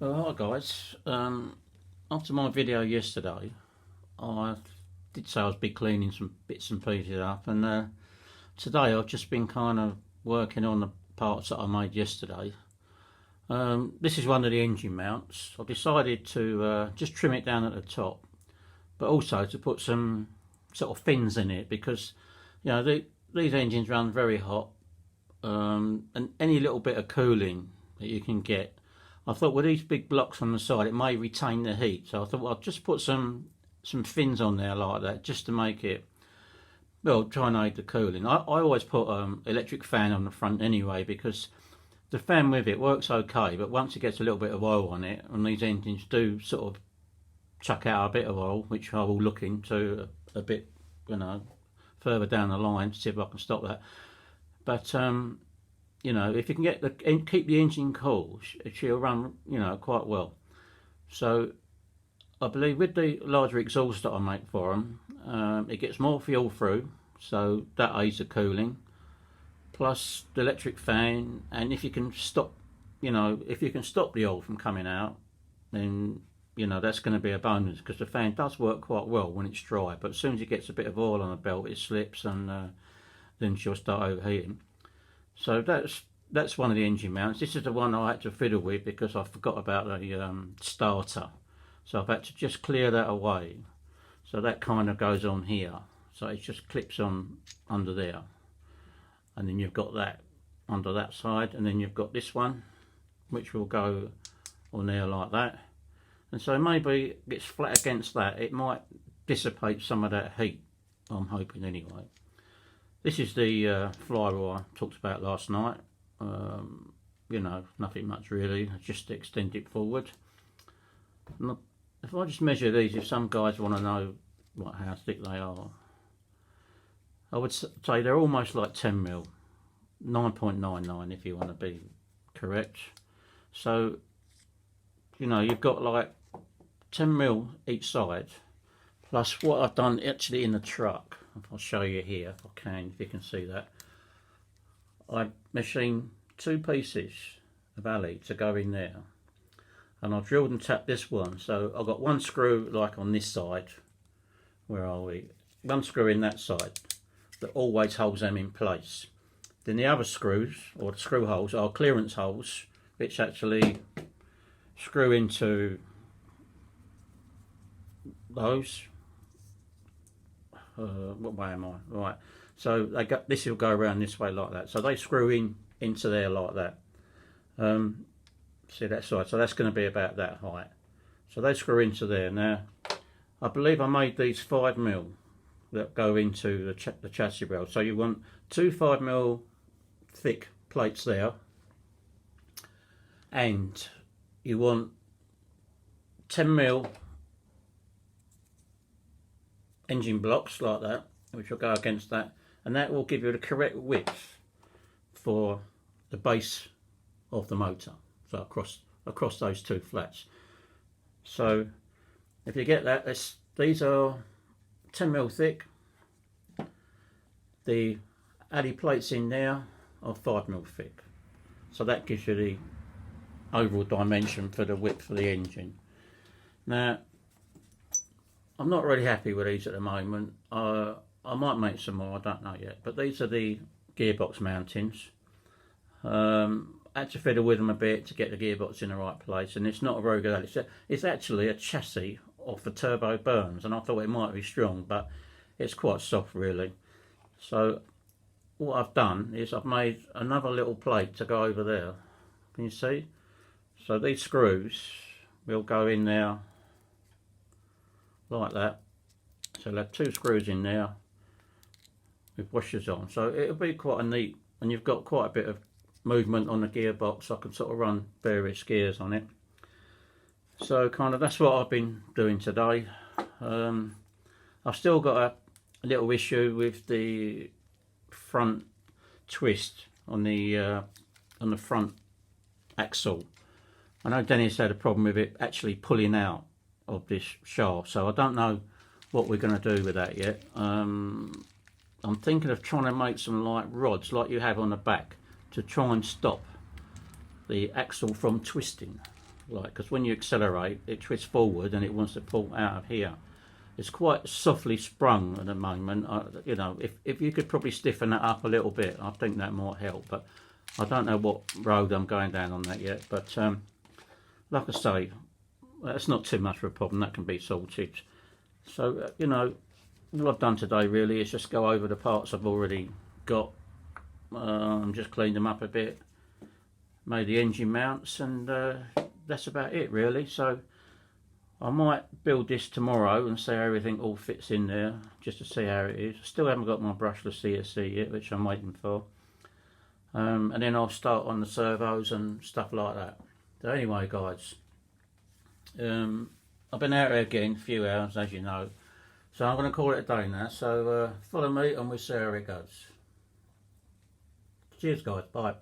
Hi guys, after my video yesterday I did say I was be cleaning some bits and pieces up, and today I've just been kind of working on the parts that I made yesterday. This is one of the engine mounts. I decided to just trim it down at the top, but also to put some sort of fins in it because these engines run very hot, and any little bit of cooling that you can get, I thought with these big blocks on the side it may retain the heat, so I thought, well, I'll just put some fins on there like that just to make it, well, try and aid the cooling. I always put electric fan on the front anyway, because the fan with it works okay, but once it gets a little bit of oil on it, and these engines do sort of chuck out a bit of oil, which I will look into a bit, further down the line to see if I can stop that. But if you can keep the engine cool, she'll run, quite well. So I believe with the larger exhaust that I make for them, it gets more fuel through, so that aids the cooling. Plus the electric fan, and if you can stop, the oil from coming out, then that's going to be a bonus, because the fan does work quite well when it's dry. But as soon as it gets a bit of oil on the belt, it slips, and then she'll start overheating. So that's one of the engine mounts. This is the one I had to fiddle with because I forgot about the starter. So I've had to just clear that away. So that kind of goes on here. So it just clips on under there. And then you've got that under that side. And then you've got this one, which will go on there like that. And so maybe it gets flat against that. It might dissipate some of that heat, I'm hoping anyway. This is the flywheel I talked about last night. Nothing much really, just to extend it forward. If I just measure these, if some guys want to know how thick they are, I would say they're almost like 10mm, 9.99 if you want to be correct. So, you've got like 10mm each side, plus what I've done actually in the truck. I'll show you here if I can, if you can see that. I machined 2 pieces of alley to go in there, and I drilled and tapped this one. So I've got one screw like on this side, where are we? One screw in that side that always holds them in place. Then the other screws, or the screw holes, are clearance holes, which actually screw into those. What way am I? Right, so this will go around this way like that. So they screw into there like that. See that side? So that's going to be about that height. So they screw into there. Now, I believe I made these 5mm that go into the chassis rail. So you want 2 5mm thick plates there, and you want 10mm engine blocks like that, which will go against that, and that will give you the correct width for the base of the motor, so across those 2 flats. So if you get that, these are 10mm thick. The alley plates in there are 5mm thick, so that gives you the overall dimension for the width for the engine. Now, I'm not really happy with these at the moment. I might make some more, I don't know yet. But these are the gearbox mountings. I had to fiddle with them a bit to get the gearbox in the right place, and it's not a very good. It's actually a chassis off the turbo burns, and I thought it might be strong, but it's quite soft really. So what I've done is I've made another little plate to go over there. Can you see? So these screws will go in there like that. So I'll have 2 screws in there with washers on, so it'll be quite a neat, and you've got quite a bit of movement on the gearbox. I can sort of run various gears on it. So kind of that's what I've been doing today. I've still got a little issue with the front twist on the front axle. I know Dennis had a problem with it actually pulling out of this shaft, so I don't know what we're going to do with that yet. I'm thinking of trying to make some like rods like you have on the back to try and stop the axle from twisting. like, because when you accelerate it twists forward and it wants to pull out of here. It's quite softly sprung at the moment. You know, if you could probably stiffen that up a little bit, I think that might help. But I don't know what road I'm going down on that yet. But like I say, that's not too much of a problem. That can be sorted. So you know, all I've done today really is just go over the parts I've already got. Just cleaned them up a bit, made the engine mounts, and that's about it really. So I might build this tomorrow and see how everything all fits in there, just to see how it is. I still haven't got my brushless CSC yet, which I'm waiting for. And then I'll start on the servos and stuff like that. So anyway guys, I've been out here again a few hours, as you know, so I'm going to call it a day now. So follow me and we'll see how it goes. Cheers guys, bye.